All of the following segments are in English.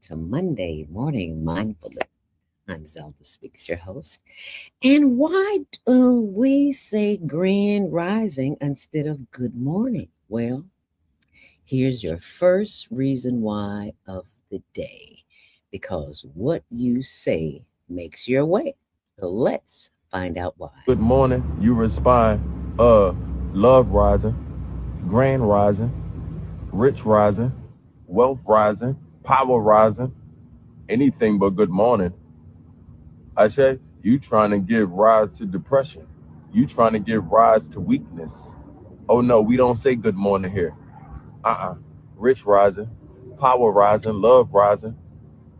to Monday Morning Mindfulness. I'm Zelda Speaks, your host. And why do we say grand rising instead of good morning? Well, here's your first reason why of the day. Because what you say makes your way. So let's find out why. Good morning. You respond, love rising, grand rising, rich rising, wealth rising, power rising, anything but good morning. I say, you trying to give rise to depression. You trying to give rise to weakness. Oh no, we don't say good morning here. Uh-uh. Rich rising, power rising, love rising.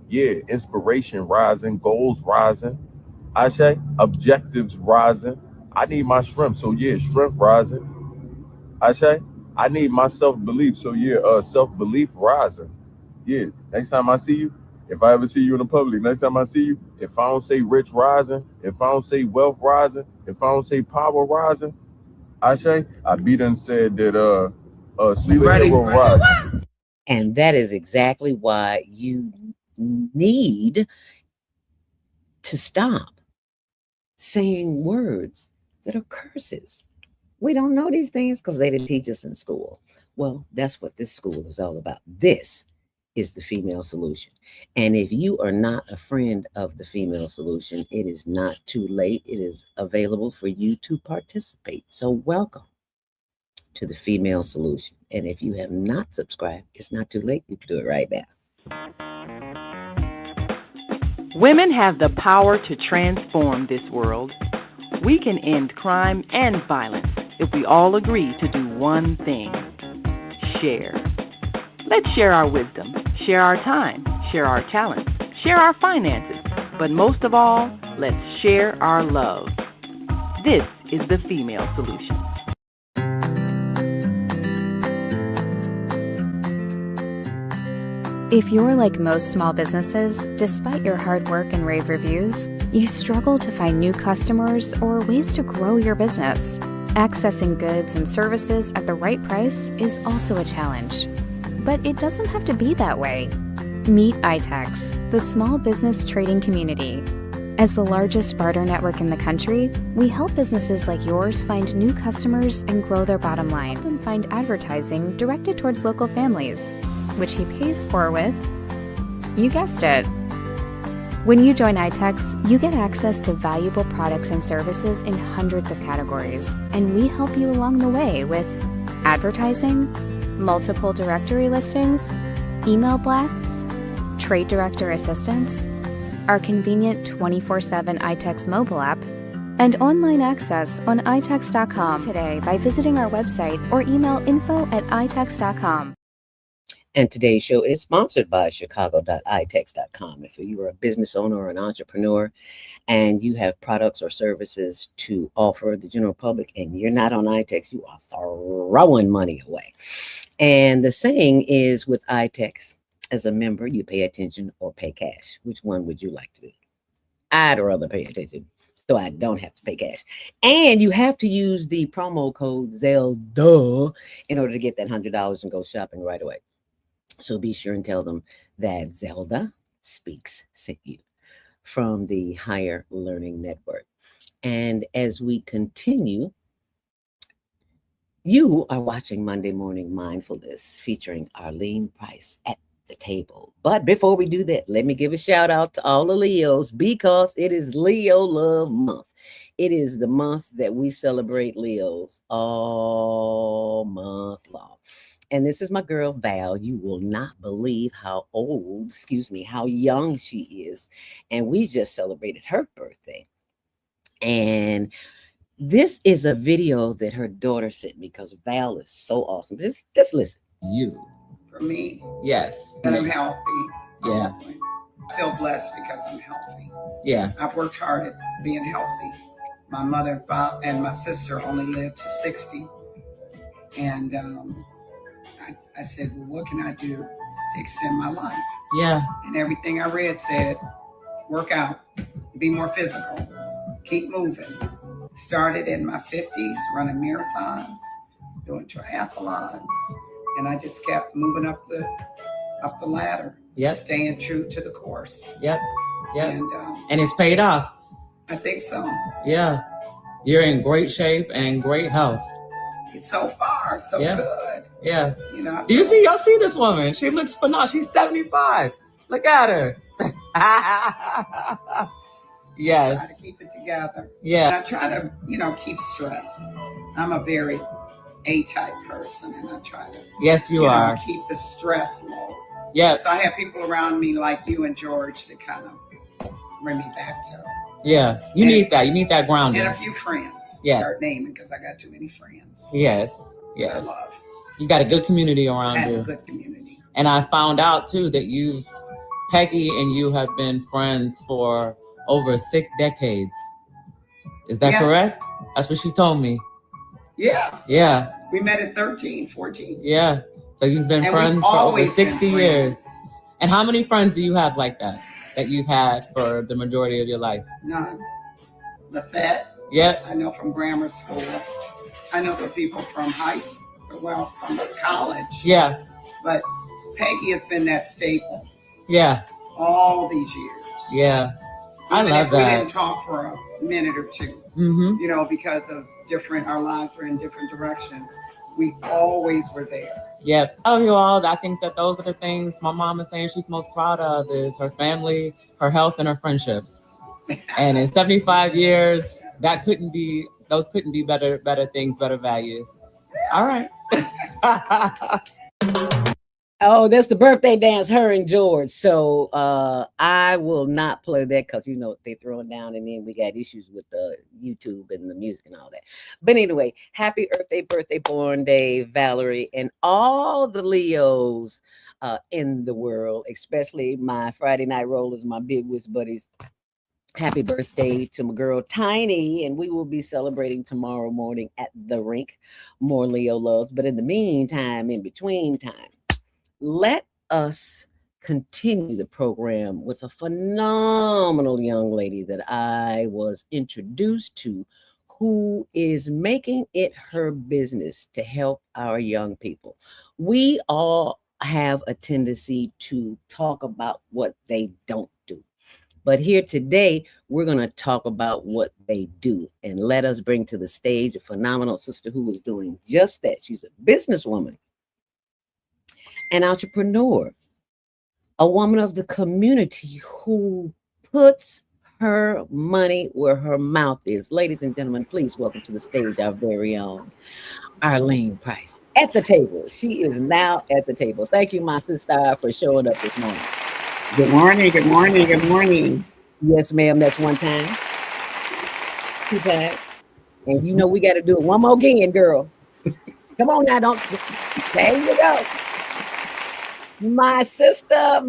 Yeah, inspiration rising, goals rising. I say, objectives rising. I need my strength. So yeah, strength rising. I say, I need my self-belief. So yeah, self-belief rising. Yeah. Next time I see you, if I ever see you in the public, next time I see you, if I don't say rich rising, if I don't say wealth rising, if I don't say power rising, I say, I be done said that superhero rising. And that is exactly why you need to stop saying words that are curses. We don't know these things because they didn't teach us in school. Well, that's what this school is all about. This is the female solution. And if you are not a friend of the female solution, it is not too late. It is available for you to participate. So, welcome to the female solution. And if you have not subscribed, it's not too late. You can do it right now. Women have the power to transform this world. We can end crime and violence if we all agree to do one thing: share. Let's share our wisdom, share our time, share our talents, share our finances, but most of all, let's share our love. This is the female solution. If you're like most small businesses, despite your hard work and rave reviews, you struggle to find new customers or ways to grow your business. Accessing goods and services at the right price is also a challenge. But it doesn't have to be that way. Meet iTex, the small business trading community. As the largest barter network in the country, we help businesses like yours find new customers and grow their bottom line. And find advertising directed towards local families, which he pays for with, you guessed it. When you join iTex, you get access to valuable products and services in hundreds of categories, and we help you along the way with advertising, multiple directory listings, email blasts, trade director assistance, our convenient 24/7 iTex mobile app, and online access on itex.com today by visiting our website or email info@itex.com. And today's show is sponsored by chicago.itex.com. If you are a business owner or an entrepreneur and you have products or services to offer the general public and you're not on iTex, you are throwing money away. And the saying is, with iTex, as a member, you pay attention or pay cash. Which one would you like to do? I'd rather pay attention, so I don't have to pay cash. And you have to use the promo code ZELDA in order to get that $100 and go shopping right away. So be sure and tell them that Zelda Speaks sent you from the Higher Learning Network. And as we continue, you are watching Monday Morning Mindfulness featuring Arlene Pryce at the table. But before we do that, let me give a shout out to all the Leos because it is Leo Love Month. It is the month that we celebrate Leos all month long. And this is my girl, Val. You will not believe how how young she is. And we just celebrated her birthday. And this is a video that her daughter sent me because Val is so awesome. Just listen. You. For me, Yes. that I'm healthy. Yeah. I feel blessed because I'm healthy. Yeah. I've worked hard at being healthy. My mother and father and my sister only lived to 60. And I said, well, what can I do to extend my life? Yeah. And everything I read said, work out, be more physical, keep moving. Started in my 50s, running marathons, doing triathlons, and I just kept moving up the ladder. Yep. Staying true to the course. Yep. Yep. And it's paid off. I think so. Yeah. You're in great shape and great health. So far, so good. Yeah. You know. Y'all see this woman? She looks phenomenal. She's 75. Look at her. Yes. I try to keep it together. Yeah. And I try to, keep stress. I'm a very A-type person, and I try to. Yes, you are. Keep the stress low. Yeah. So I have people around me like you and George to kind of bring me back to. Yeah. You need that. You need that grounding. And a few friends. Yeah. Start naming because I got too many friends. Yes. Yes. I love. You got a good community around you. A good community. And I found out too that Peggy and you have been friends for over 6 decades. Is that correct? That's what she told me. Yeah. Yeah. We met at 13, 14. Yeah. So you've been friends for over 60 years. And how many friends do you have like that you've had for the majority of your life? None. Lafette. Yeah. I know from grammar school. I know some people from high school. Well, from college. Yeah. But Peggy has been that staple. Yeah. All these years. Yeah. Even I love if that. We didn't talk for a minute or two. Mm-hmm. Because of our lives are in different directions. We always were there. Yeah. Oh, you all, I think that those are the things my mom is saying she's most proud of is her family, her health, and her friendships. And in 75 years, those couldn't be better things, better values. All right. Oh, that's the birthday dance, her and George. So I will not play that because they throwing down, and then we got issues with the YouTube and the music and all that. But anyway, happy birthday, born day, Valerie, and all the Leos in the world, especially my Friday night rollers, my big wiz buddies. Happy birthday to my girl Tiny, and we will be celebrating tomorrow morning at the rink. More Leo loves, but in the meantime, in between time, let us continue the program with a phenomenal young lady that I was introduced to, who is making it her business to help our young people. We all have a tendency to talk about what they don't do. But here today, we're going to talk about what they do, and let us bring to the stage a phenomenal sister who is doing just that. She's a businesswoman, an entrepreneur, a woman of the community who puts her money where her mouth is. Ladies and gentlemen, please welcome to the stage our very own Arlene Pryce at the table. She is now at the table. Thank you, my sister, for showing up this morning. Good morning, good morning, good morning. Yes, ma'am, that's one time. 2 times. And we got to do it one more again, girl. Come on now, there you go. My sister.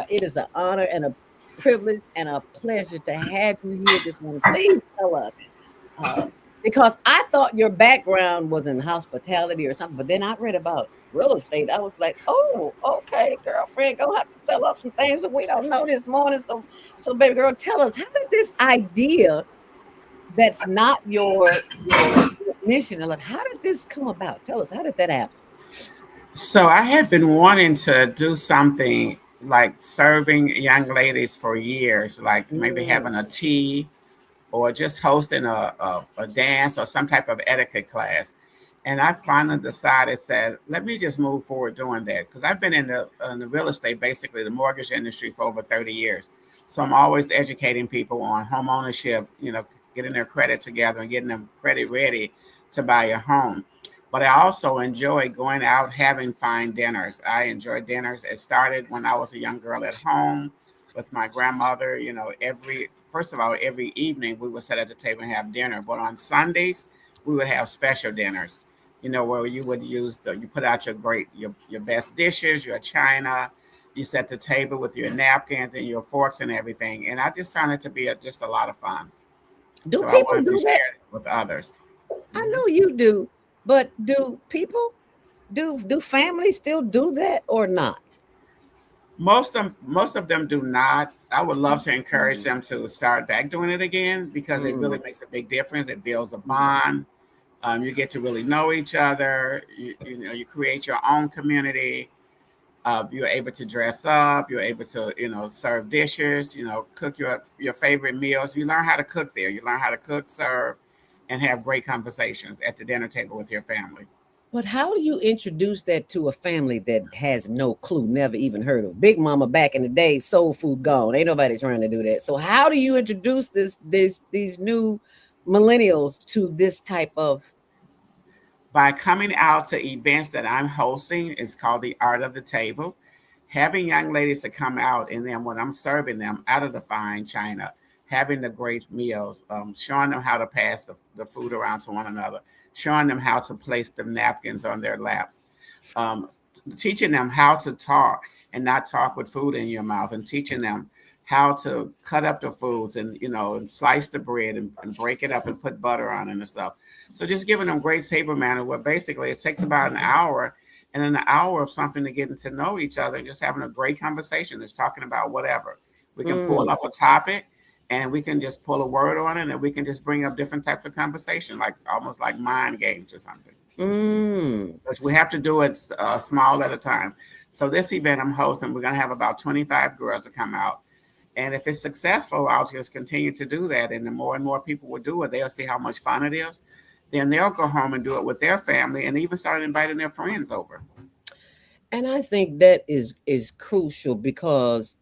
It is an honor and a privilege and a pleasure to have you here this morning. Please tell us, because I thought your background was in hospitality or something, but then I read about real estate. I was like, oh, okay, girlfriend, gonna have to tell us some things that we don't know this morning. So baby girl, tell us, how did this idea that's not your mission, how did this come about? Tell us, how did that happen? So I had been wanting to do something like serving young ladies for years, like maybe having a tea or just hosting a dance or some type of etiquette class. And I finally said, let me just move forward doing that. Because I've been in the real estate, basically the mortgage industry, for over 30 years. So I'm always educating people on home ownership, getting their credit together and getting them credit ready to buy a home. But I also enjoy going out, having fine dinners. I enjoy dinners. It started when I was a young girl at home with my grandmother. Every evening we would sit at the table and have dinner. But on Sundays, we would have special dinners, where you would you put out your best dishes, your china, you set the table with your napkins and your forks and everything. And I just found it to be just a lot of fun. Do people do that? Share it with others. I know you do. But do families still do that or not? Most of them do not. I would love to encourage them to start back doing it again, because it really makes a big difference. It builds a bond. You get to really know each other. You create your own community. You're able to dress up. You're able to, serve dishes. Cook your favorite meals. You learn how to cook there. You learn how to cook, serve, and have great conversations at the dinner table with your family. But how do you introduce that to a family that has no clue, never even heard of Big Mama back in the day? Soul food gone. Ain't nobody trying to do that. So how do you introduce these new millennials to this type of? By coming out to events that I'm hosting. It's called the Art of the Table. Having young ladies to come out, and then when I'm serving them out of the fine china, having the great meals, showing them how to pass the food around to one another, showing them how to place the napkins on their laps, um, teaching them how to talk and not talk with food in your mouth, and teaching them how to cut up the foods and slice the bread and break it up and put butter on it and stuff. So just giving them great table manners, where basically it takes about an hour, and an hour of something to getting to know each other, and just having a great conversation. Just talking about whatever. We can pull up a topic, and we can just pull a word on it, and we can just bring up different types of conversation, like almost like mind games or something. But we have to do it small at a time. So this event I'm hosting, we're going to have about 25 girls to come out. And if it's successful, I'll just continue to do that. And the more and more people will do it, they'll see how much fun it is. Then they'll go home and do it with their family, and even start inviting their friends over. And I think that is crucial, because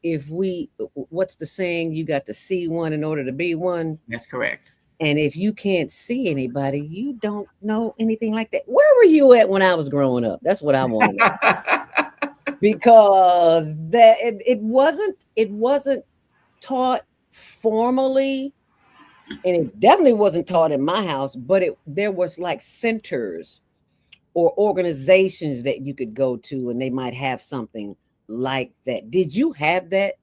what's the saying? You got to see one in order to be one. That's correct. And if you can't see anybody, you don't know anything like that. Where were you at when I was growing up? That's what I want to know. Because it wasn't taught formally, and it definitely wasn't taught in my house, but there was like centers or organizations that you could go to, and they might have something like that. Did you have that?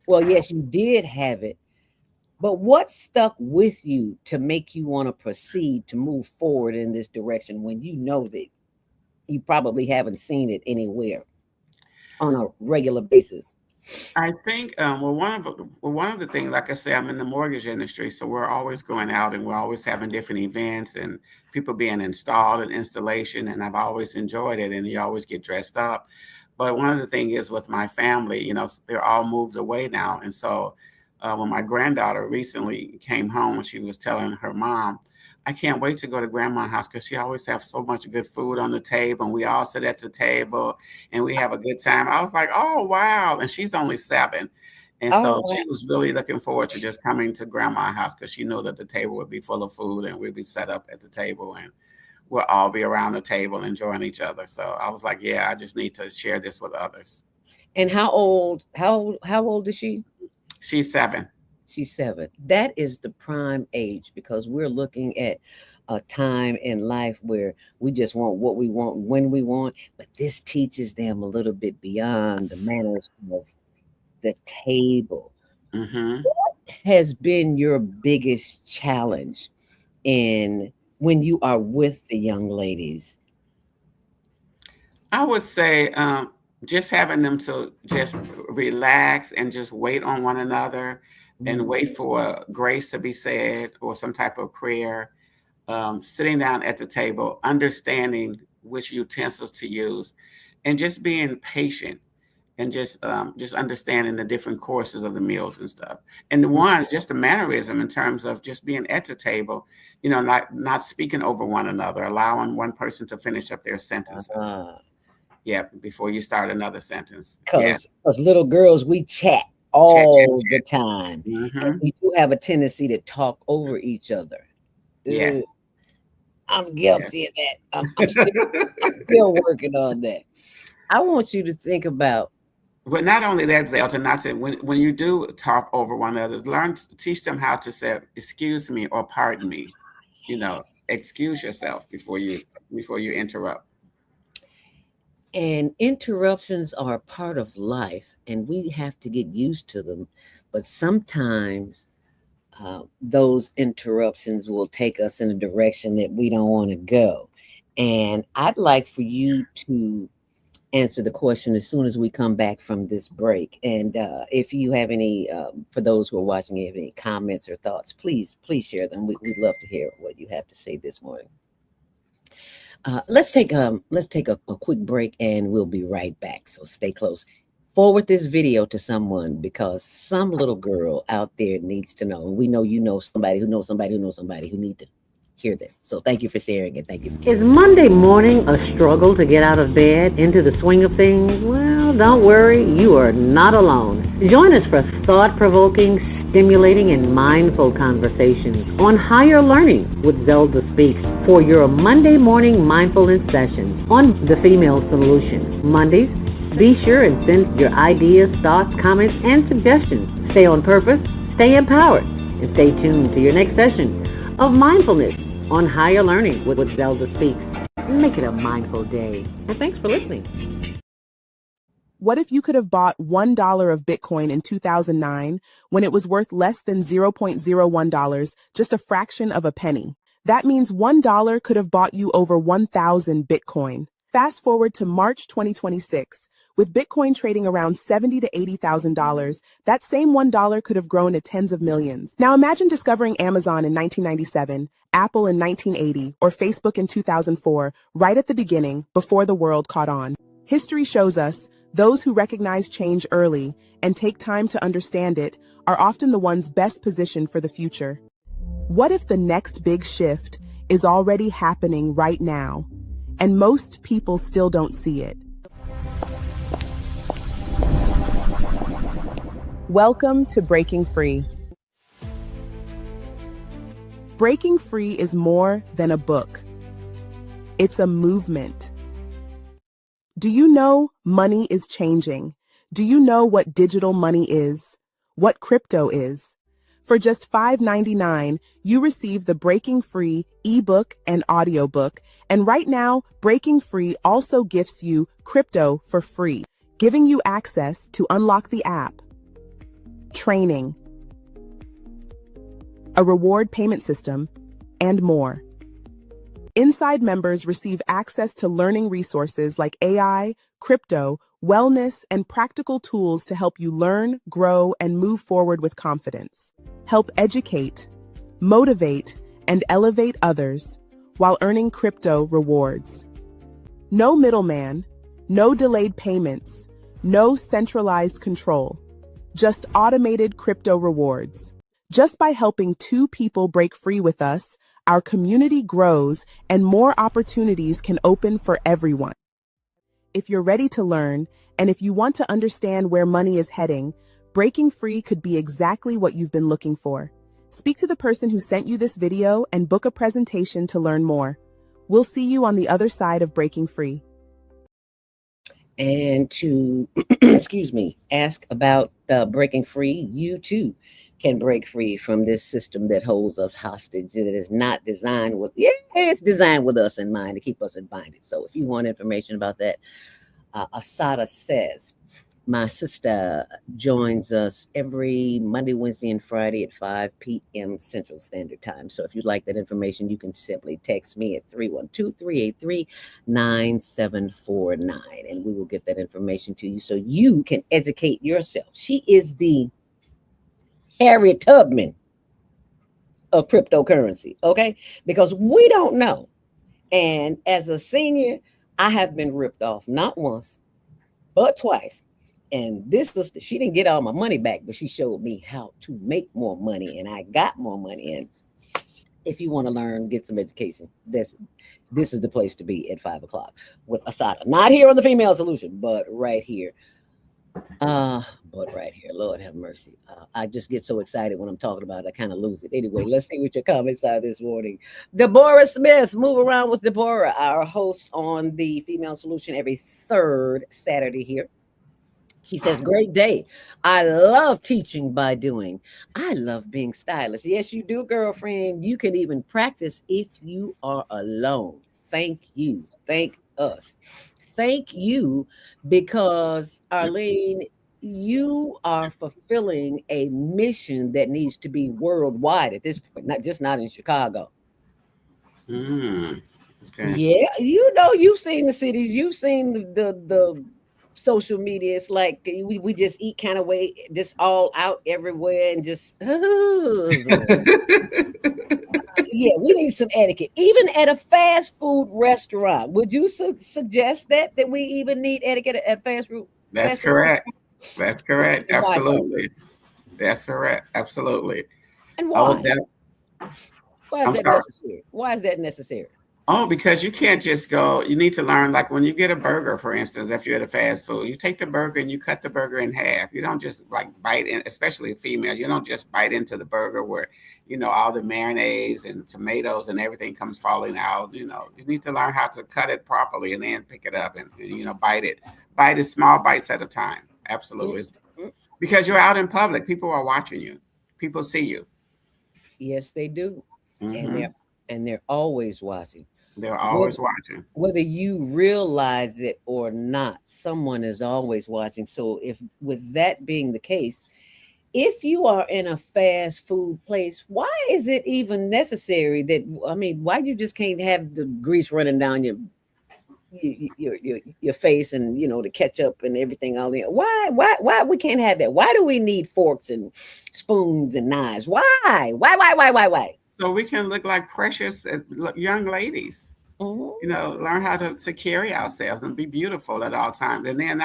Well, yes, you did have it. But what stuck with you to make you want to proceed to move forward in this direction when you know that you probably haven't seen it anywhere on a regular basis? I think one of the things, like I say, I'm in the mortgage industry, so we're always going out and we're always having different events and people being installed and installation, and I've always enjoyed it, and you always get dressed up. But one of the things is with my family, they're all moved away now, and so when my granddaughter recently came home, she was telling her mom, I can't wait to go to grandma's house because she always has so much good food on the table, and we all sit at the table and we have a good time. I was like, oh, wow. And she's only 7. And so Oh, she was really looking forward to just coming to grandma's house, because she knew that the table would be full of food and we'd be set up at the table and we'll all be around the table enjoying each other. So I was like, yeah, I just need to share this with others. and how old is she? She's 7. She's 7. That is the prime age, because we're looking at a time in life where we just want what we want when we want. But this teaches them a little bit beyond the manners of the table. Hmm. Has been your biggest challenge in when you are with the young ladies? I would say just having them to just relax and just wait on one another and wait for grace to be said or some type of prayer. Sitting down at the table, understanding which utensils to use, and just being patient, and just understanding the different courses of the meals and stuff. And the one, just the mannerism in terms of just being at the table, not speaking over one another, allowing one person to finish up their sentences. Yeah, before you start another sentence. Yeah. Because little girls, we chat Chat, chat, all the time. And hmm we do have a tendency to talk over each other. Yes. I'm Yes. guilty of that. I'm still working on that. I want you to think about. But not only that, Zelta, not to when you do talk over one another, teach them how to say excuse me or pardon me. Excuse yourself before you interrupt. And interruptions are a part of life, and we have to get used to them. But sometimes those interruptions will take us in a direction that we don't want to go. And I'd like for you to answer the question as soon as we come back from this break. And if you have any, for those who are watching, you have any comments or thoughts, please share them. We'd love to hear what you have to say this morning. Let's take a quick break, and we'll be right back. So stay close. Forward this video to someone, because some little girl out there needs to know. And we know you know somebody who knows somebody who knows somebody who need to hear this. So thank you for sharing it. Thank you for Is Monday morning a struggle to get out of bed into the swing of things? Well, don't worry, you are not alone. Join us for thought-provoking, stimulating, and mindful conversations on higher learning with Zelda Speaks for your Monday morning mindfulness session on The Female Solution. Mondays, be sure and send your ideas, thoughts, comments, and suggestions. Stay on purpose, stay empowered, and stay tuned to your next session of mindfulness on higher learning with Zelda Speaks. Make it a mindful day. And thanks for listening. What if you could have bought $1 of Bitcoin in 2009 when it was worth less than $0.01, just a fraction of a penny? That means $1 could have bought you over 1,000 Bitcoin. Fast forward to March 2026. With Bitcoin trading around $70,000 to $80,000, that same $1 could have grown to tens of millions. Now imagine discovering Amazon in 1997, Apple in 1980, or Facebook in 2004, right at the beginning, before the world caught on. History shows us those who recognize change early and take time to understand it are often the ones best positioned for the future. What if the next big shift is already happening right now, and most people still don't see it? Welcome to Breaking Free. Breaking Free is more than a book. It's a movement. Do you know money is changing? Do you know what digital money is? What crypto is? For just $5.99, you receive the Breaking Free ebook and audiobook. And right now, Breaking Free also gifts you crypto for free, giving you access to unlock the app, training, a reward payment system, and more. Inside members receive access to learning resources like AI, crypto, wellness, and practical tools to help you learn, grow, and move forward with confidence. Help educate, motivate, and elevate others while earning crypto rewards. No middleman, no delayed payments, no centralized control. Just automated crypto rewards. Just by helping 2 people break free with us, our community grows and more opportunities can open for everyone. If you're ready to learn, and if you want to understand where money is heading, Breaking Free could be exactly what you've been looking for. Speak to the person who sent you this video and book a presentation to learn more. We'll see you on the other side of Breaking Free. And to ask about breaking free, you too can break free from this system that holds us hostage. It is not designed with, it's designed with us in mind to keep us in bondage. So if you want information about that, Asada says, my sister joins us every Monday, Wednesday, and Friday at 5 p.m. Central Standard Time. So if you'd like that information, you can simply text me at 312-383-9749, and we will get that information to you so you can educate yourself. She is the Harriet Tubman of cryptocurrency, okay? Because we don't know. And as a senior, I have been ripped off not once, but twice. And this sister, she didn't get all my money back, but she showed me how to make more money, and I got more money. And if you want to learn, get some education, this is the place to be at 5 o'clock with Asada. Not here on the Female Solution, but right here. Lord have mercy. I just get so excited when I'm talking about it, I kind of lose it. Anyway, let's see what your comments are this morning. Deborah Smith, move around with Deborah, our host on the Female Solution every third Saturday here. She says, great day. I love teaching by doing. I love being stylish. Yes, you do, girlfriend. You can even practice if you are alone. Thank you. Thank us. Thank you, because Arlene, you are fulfilling a mission that needs to be worldwide at this point, not in Chicago. Okay. Yeah, you've seen the cities, you've seen the social media. It's like we just eat kind of way, just all out everywhere, and just Yeah, we need some etiquette. Even at a fast food restaurant, would you suggest that we even need etiquette at That's fast food correct. That's correct. restaurant? Why so? Absolutely. That's correct. Absolutely. And I will. why? Why is I'm that sorry. necessary? Why is that necessary? Oh, because you can't just go. You need to learn, like when you get a burger, for instance, if you're at a fast food, you take the burger and you cut the burger in half. You don't just like bite in, especially a female. You don't just bite into the burger where, all the mayonnaise and tomatoes and everything comes falling out. You need to learn how to cut it properly and then pick it up and bite it. Bite it small bites at a time. Absolutely. Mm-hmm. Because you're out in public. People are watching you. People see you. Yes, they do. And Hmm. they're always watching. They're Whether, always watching. whether you realize it or not, someone is always watching. So if with that being the case, if you are in a fast food place, why is it even necessary why you just can't have the grease running down your face and the ketchup and everything all in? Why we can't have that? Why do we need forks and spoons and knives? Why? So we can look like precious young ladies. Mhm. Learn how to carry ourselves and be beautiful at all times. And then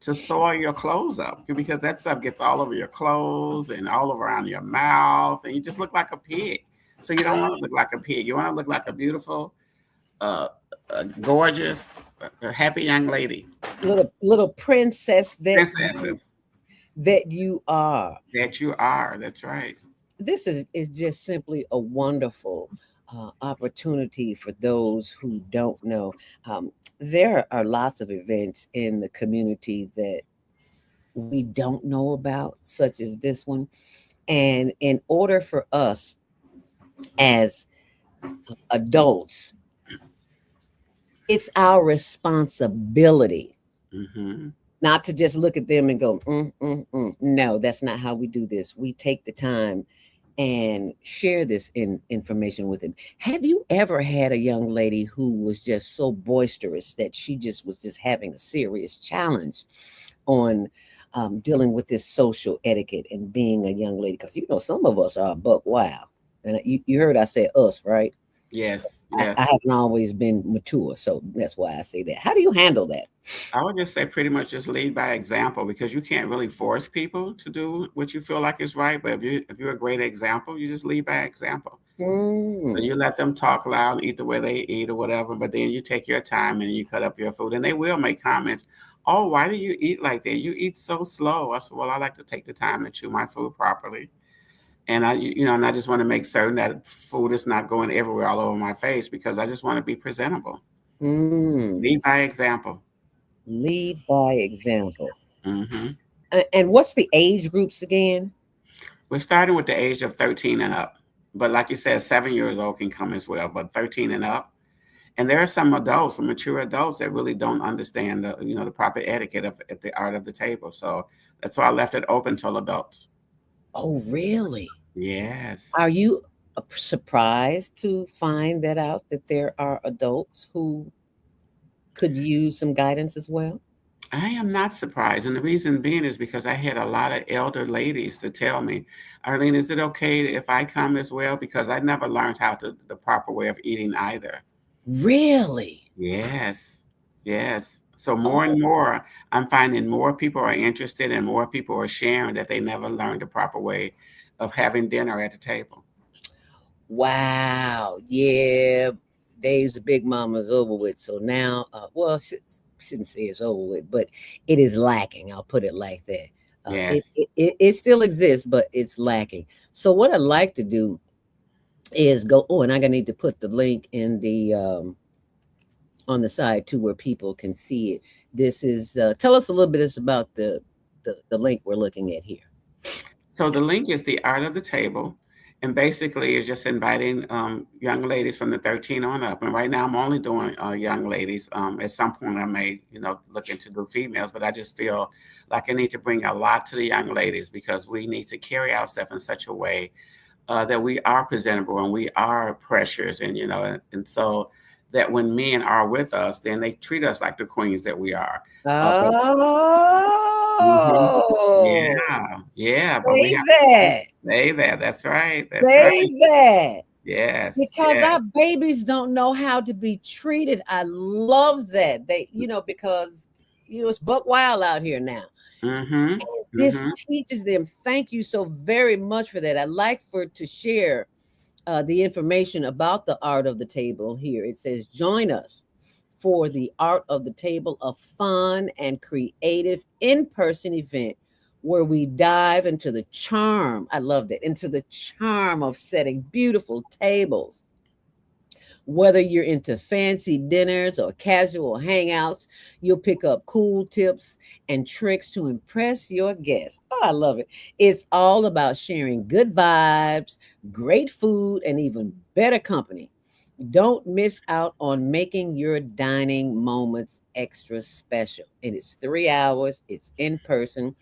to soil your clothes up, because that stuff gets all over your clothes and all around your mouth, and you just look like a pig. So you don't want to look like a pig. You want to look like a beautiful, uh, gorgeous, happy young lady. Little princess Princesses that you are. that you are. That's right. This is just simply a wonderful opportunity for those who don't know. There are lots of events in the community that we don't know about, such as this one. And in order for us as adults, it's our responsibility Hmm. not to just look at them and go, No, that's not how we do this. We take the time and share this information with them. Have you ever had a young lady who was just so boisterous that she just was just having a serious challenge on dealing with this social etiquette and being a young lady? Because some of us are buck wild, and you heard I said us, right? Yes, I yes. haven't always been mature, so that's why I say that. How do you handle that? I would just say pretty much just lead by example, because you can't really force people to do what you feel like is right. But if you're a great example, you just lead by example. So Mm. you let them talk loud and eat the way they eat or whatever, but then you take your time and you cut up your food. And they will make comments. Oh, why do you eat like that? You eat so slow. I said, well, I like to take the time to chew my food properly. And I just want to make certain that food is not going everywhere all over my face, because I just want to be presentable. Mm. Lead by example. Lead by example. Hmm. And what's the age groups again? We're starting with the age of 13 and up. But like you said, 7 years old can come as well, but 13 and up. And there are some adults, some mature adults that really don't understand the proper etiquette at the art of the table. So that's why I left it open till adults. Oh, really? Yes. Are you surprised to find that out that there are adults who could use some guidance as well? I am not surprised. And the reason being is because I had a lot of elder ladies to tell me, Arlene, is it okay if I come as well? Because I never learned the proper way of eating either. Really? Yes. Yes. So more Oh, and more, I'm finding more people are interested and more people are sharing that they never learned the proper way of having dinner at the table. wow. Yeah. Days of Big Mama's over with. So now, shouldn't say it's over with, but it is lacking. I'll put it like that. Yes. It still exists, but it's lacking. So what I'd like to do is go. Oh, and I'm gonna need to put the link in the on the side too, where people can see it. This is tell us a little bit about the link we're looking at here. So the link is the art of the table, and basically is just inviting young ladies from the 13 on up. And right now I'm only doing young ladies. At some point I may, look into do females, but I just feel like I need to bring a lot to the young ladies, because we need to carry ourselves in such a way that we are presentable and we are precious, and so that when men are with us, then they treat us like the queens that we are. But Mhm. Oh, Yeah, yeah, but we say have to that. say that. That's right. That's right. Say that. Yes, because our yes. babies don't know how to be treated. I love that. They, because it's buck wild out here now. Mm-hmm. This Mm-hmm. teaches them. Thank you so very much for that. I'd like for to share the information about the art of the table here. It says, join us for the art of the table, a fun and creative in-person event where we dive into the charm. I loved it. Into the charm of setting beautiful tables. Whether you're into fancy dinners or casual hangouts, you'll pick up cool tips and tricks to impress your guests. Oh, I love it. It's all about sharing good vibes, great food, and even better company. Don't miss out on making your dining moments extra special. And it's 3 hours, it's in person,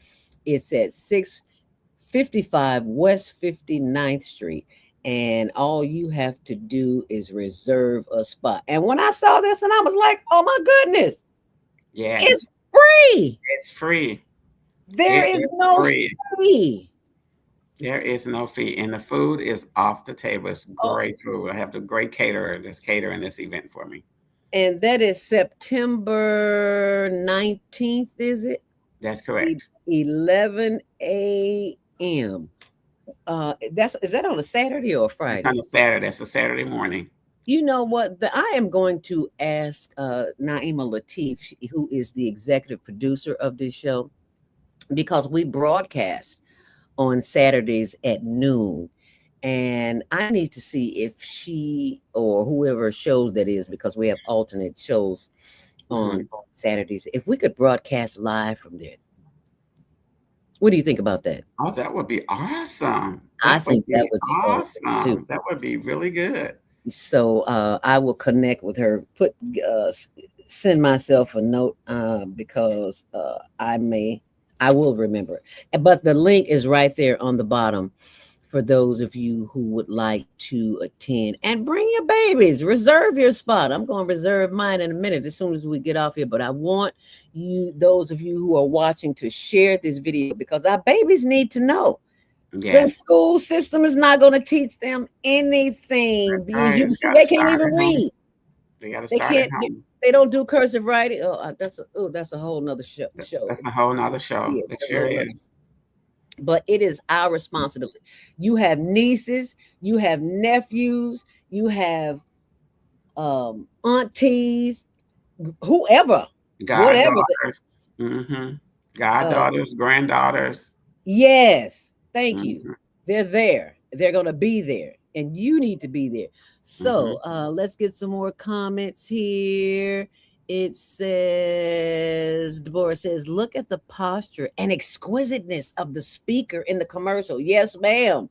it's at 655 West 59th Street. And all you have to do is reserve a spot. And when I saw this, and I was like, oh my goodness, Yes, it's free. it's free. There It is is no free. fee. There is no fee, and the food is off the table. It's Oh, great food. I have the great caterer that's catering this event for me. and that is September 19th, is it? That's correct. 11 a.m. Is that on a Saturday or a It's Friday? on a Saturday. It's a Saturday morning. You know what? I am going to ask Naima Latif, who is the executive producer of this show, because we broadcast on Saturdays at noon. And I need to see if she or whoever shows that is, because we have alternate shows Hmm. on Saturdays, if we could broadcast live from there. What do you think about that? Oh, that would be awesome. I That would think that be would be awesome too. awesome. That would be really good. So I will connect with her, send myself a note because I will remember it. But the link is right there on the bottom for those of you who would like to attend, and bring your babies. Reserve your spot. I'm going to reserve mine in a minute as soon as we get off here. But I want those of you who are watching, to share this video, because our babies need to know. The Yes, school system is not going to teach them anything, that's because right. you You see got they to can't start even at home. read. They got to They start at can't. home. They don't do cursive writing. That's a whole nother show. That's a whole nother show. Yeah, It that's a sure whole nother. is. But it is our responsibility. You have nieces, you have nephews, you have aunties, whoever, whatever. Goddaughters. Mm-hmm. Uh, Goddaughters, granddaughters. yes, thank you. Mm-hmm. They're there. They're gonna be there, and you need to be there. Mm-hmm. So let's get some more comments here. It says, Deborah says, look at the posture and exquisiteness of the speaker in the commercial. Yes, ma'am.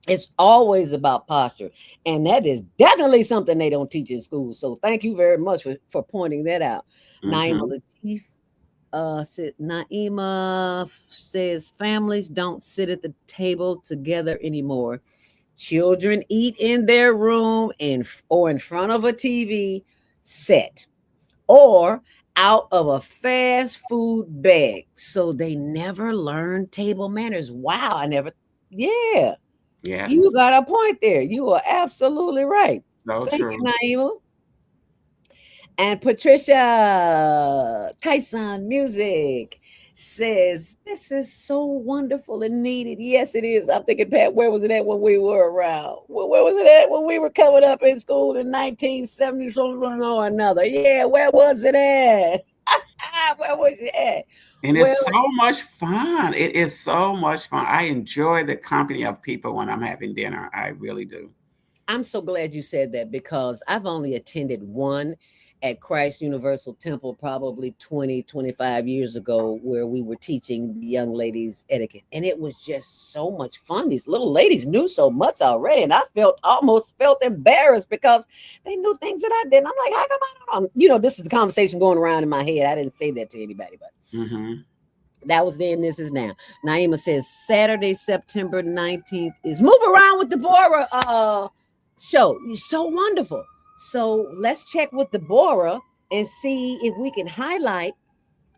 It's always about posture. And that is definitely something they don't teach in school. So thank you very much for pointing that out. Naima Mm-hmm. Latif says families don't sit at the table together anymore. Children eat in their room or in front of a TV set, or out of a fast food bag. So they never learn table manners. Wow, yeah. You Yes. got a point there. You are absolutely right. So Thank you, true. Naima. And Patricia Tyson Music says, this is so wonderful and needed. Yes, it is. I'm thinking, Pat, where was it at when we were around? Where was it at when we were coming up in school in 1970 something or another? Yeah, where was it at? Where was it at? And Well, it's so much fun. It is so much fun. I enjoy the company of people when I'm having dinner. I really do. I'm so glad you said that, because I've only attended one at Christ Universal Temple probably 20, 25 years ago, where we were teaching the young ladies etiquette. And it was just so much fun. These little ladies knew so much already. And I almost felt embarrassed, because they knew things that I didn't. I'm like, how come I don't know? This is the conversation going around in my head. I didn't say that to anybody, but Mm-hmm. that was then, this is now. Naima says Saturday, September 19th is Move Around with Deborah show. So wonderful. So let's check with Deborah and see if we can highlight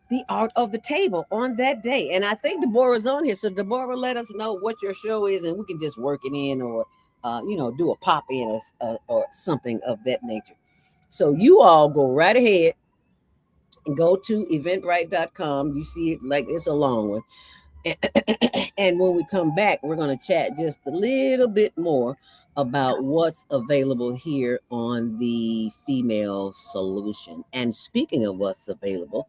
the art of the table on that day. And I think Deborah's on here. So Deborah, let us know what your show is, and we can just work it in, or do a pop in or something of that nature. So you all go right ahead and go to eventbrite.com. You see it, like, it's a long one. And when we come back, we're going to chat just a little bit more about what's available here on the female solution. And speaking of what's available,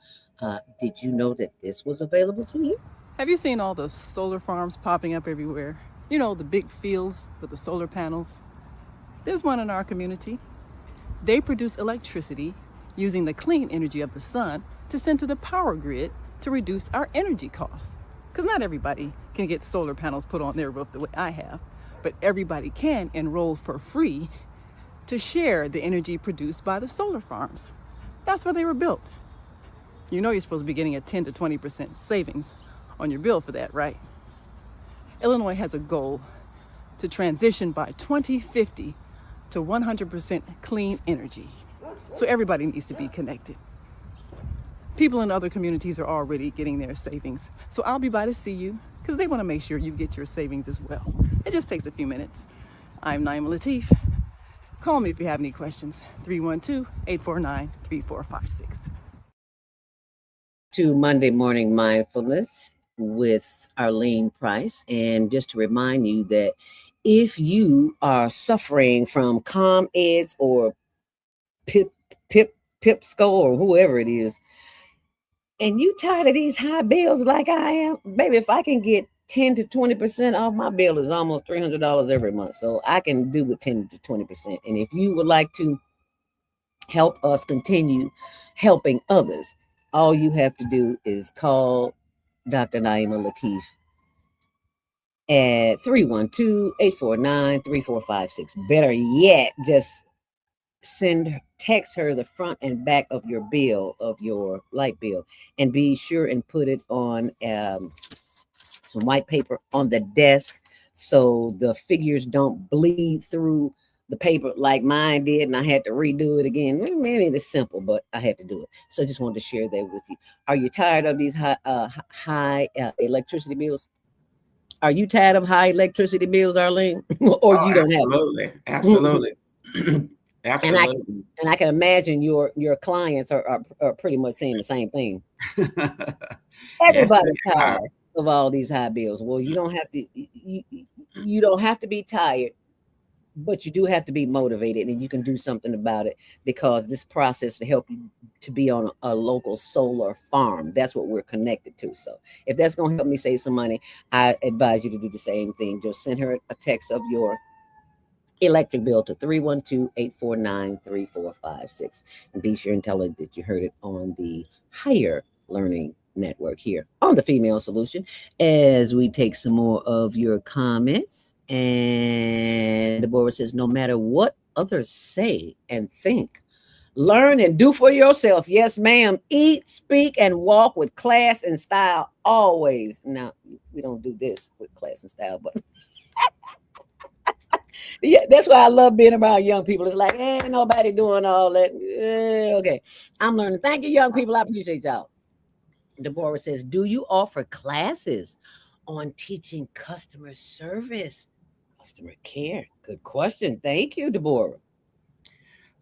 did you know that this was available to you? Have you seen all the solar farms popping up everywhere? You know, the big fields with the solar panels? There's one in our community. They produce electricity using the clean energy of the sun to send to the power grid to reduce our energy costs. Because not everybody can get solar panels put on their roof the way I have, but everybody can enroll for free to share the energy produced by the solar farms. That's why they were built. You know you're supposed to be getting a 10 to 20% savings on your bill for that, right? Illinois has a goal to transition by 2050 to 100% clean energy. So everybody needs to be connected. People in other communities are already getting their savings. So I'll be by to see you because they want to make sure you get your savings as well. It just takes a few minutes. I'm Naima Latif. Call me if you have any questions. 312-849-3456. To Monday Morning Mindfulness with Arlene Price. And just to remind you that if you are suffering from ComEd's or PIPSCO or whoever it is, and you tired of these high bills like I am, baby, if I can get 10 to 20% off my bill, is almost $300 every month. So I can do with 10 to 20%. And if you would like to help us continue helping others, all you have to do is call Dr. Naima Latif at 312-849-3456. Better yet, just text her the front and back of your bill, of your light bill, and be sure and put it on some white paper on the desk so the figures don't bleed through the paper like mine did, and I had to redo it again. Maybe it's simple, but I had to do it. So I just wanted to share that with you. Are you tired of these high electricity bills? Are you tired of high electricity bills, Arlene? Or you don't have absolutely, absolutely. Absolutely. And I can imagine your clients are pretty much saying the same thing. Everybody's tired of all these high bills. Well, you don't have to. You don't have to be tired, but you do have to be motivated, and you can do something about it, because this process to help you to be on a local solar farm, that's what we're connected to. So if that's going to help me save some money, I advise you to do the same thing. Just send her a text of your electric bill to 312-849-3456, and be sure and tell her that you heard it on the Higher Learning Network here on the Female Solution, as we take some more of your comments. And Deborah says, no matter what others say and think, learn and do for yourself. Yes, ma'am. Eat, speak, and walk with class and style always. Now, we don't do this with class and style, but yeah, that's why I love being around young people. It's like, ain't nobody doing all that. Okay, I'm learning. Thank you, young people. I appreciate y'all. Deborah says, do you offer classes on teaching customer service, customer care? Good question. Thank you, Deborah.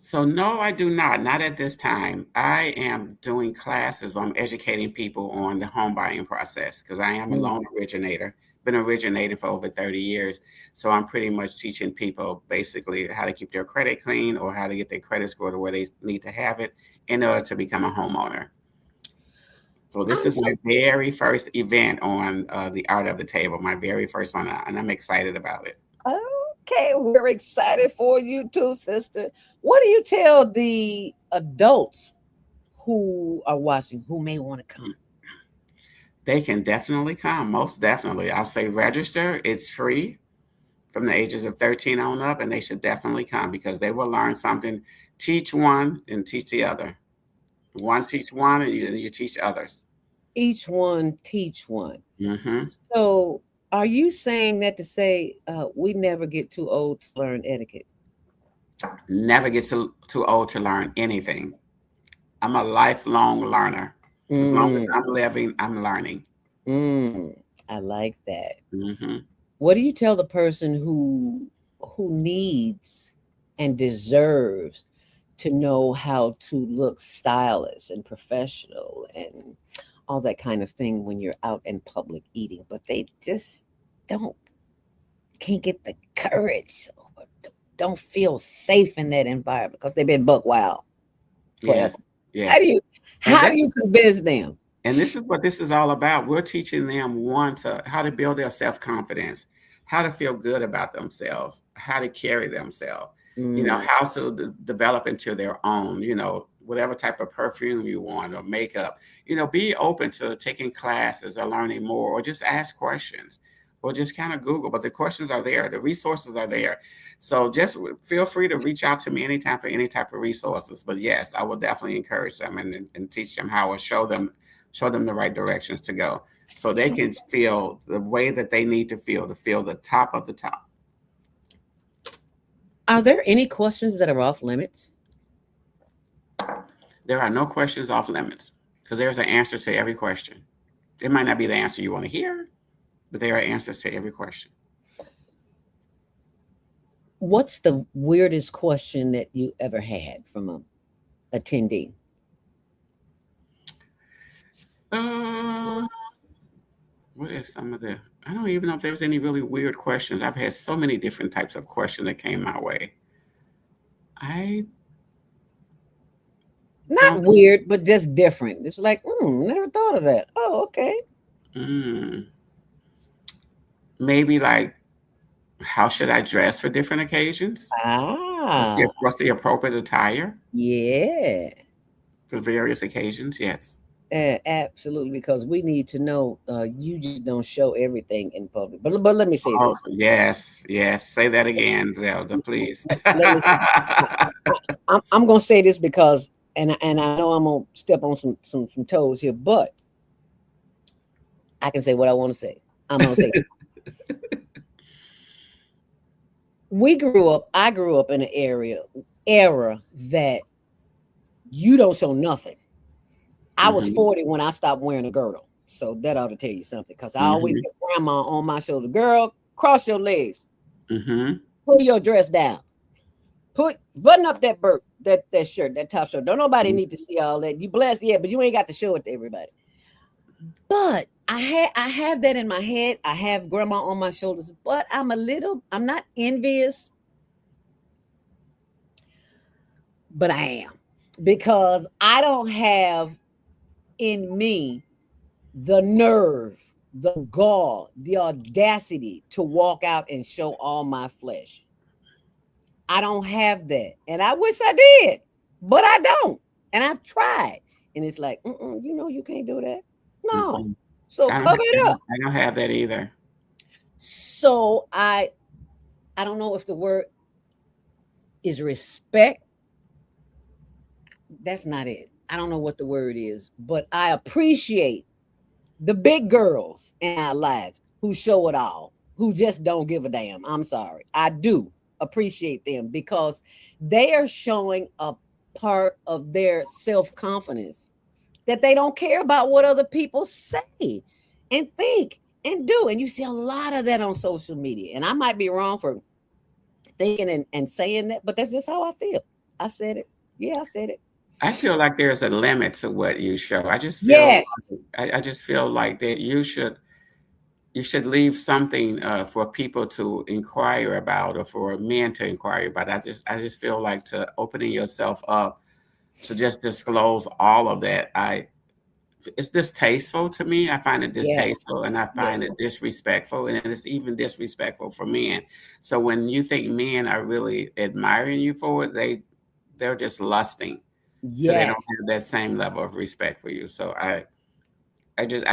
So no, I do not. Not at this time. I am doing classes on educating people on the home buying process, because I am a loan originator. Been originating for over 30 years. So I'm pretty much teaching people basically how to keep their credit clean, or how to get their credit score to where they need to have it in order to become a homeowner. So this is my very first event on the Art of the Table, my very first one, and I'm excited about it. Okay, we're excited for you too, sister. What do you tell the adults who are watching who may want to come? They can definitely come, most definitely. I'll say register. It's free from the ages of 13 on up, and they should definitely come, because they will learn something. Teach one and teach the other. One teach one, and you teach others. Each one teach one. Mm-hmm. So are you saying that to say we never get too old to learn etiquette? Never get too old to learn anything. I'm a lifelong learner. As long as I'm living, I'm learning. I like that. Mm-hmm. What do you tell the person who who needs and deserves to know how to look stylish and professional and all that kind of thing when you're out in public eating, but they just don't can't get the courage or don't feel safe in that environment because they've been buck wild forever. Yes, How yes. do you And how that do you convince them? And this is what this is all about. We're teaching them how to build their self-confidence, how to feel good about themselves, how to carry themselves, Mm, how to develop into their own, whatever type of perfume you want or makeup, be open to taking classes or learning more or just ask questions or just kind of Google. But the questions are there, the resources are there. So just feel free to reach out to me anytime for any type of resources. But yes, I will definitely encourage them and teach them how or show them the right directions to go so they can feel the way that they need to feel the top of the top. are there any questions that are off limits? There are no questions off limits because there's an answer to every question. It might not be the answer you want to hear, but there are answers to every question. What's the weirdest question that you ever had from a attendee? Uh, what is some of the? I don't even know if there's any really weird questions. I've had so many different types of questions that came my way. I Not don't. weird, but just different. It's like, never thought of that. Oh, okay. Mm, maybe like, how should I dress for different occasions? Ah, What's the appropriate attire yeah. for various occasions? Yes. Absolutely, because we need to know. You just don't show everything in public. But let me say Oh, this. yes, yes. Say that again, Zelda, please. Let me. I'm gonna say this because, and I know I'm gonna step on some toes here, but I can say what I want to say. I'm gonna say we grew up. I grew up in an era that you don't show nothing. I was Mhm, 40 when I stopped wearing a girdle. So that ought to tell you something. Because I always mhm, get grandma on my shoulder. Girl, cross your legs. mhm, Pull your dress down. Put button up that shirt, that top shirt. Don't nobody mhm. need to see all that. You blessed, yeah, but you ain't got to show it to everybody. But I have that in my head. I have grandma on my shoulders, but I'm not envious, but I am. Because I don't have in me the nerve, the gall, the audacity to walk out and show all my flesh. I don't have that. And I wish I did, but I don't. And I've tried. And it's like, you can't do that. No. Mm-mm. So cover it up. I don't have that either. So I don't know if the word is respect. That's not it. I don't know what the word is, but I appreciate the big girls in our lives who show it all, who just don't give a damn. I'm sorry. I do appreciate them because they are showing a part of their self confidence that they don't care about what other people say and think and do. And you see a lot of that on social media. And I might be wrong for thinking and saying that, but that's just how I feel. I said it. Yeah, I said it. I feel like there's a limit to what you show. Yes. I just feel like that you should leave something for people to inquire about or for men to inquire about. I just feel like to opening yourself up to just disclose all of that. It's distasteful to me. I find it Yes. distasteful and I find Yes. it disrespectful, and it's even disrespectful for men. So when you think men are really admiring you for it, they're just lusting. So they don't Yes. have that same level of respect for you. So I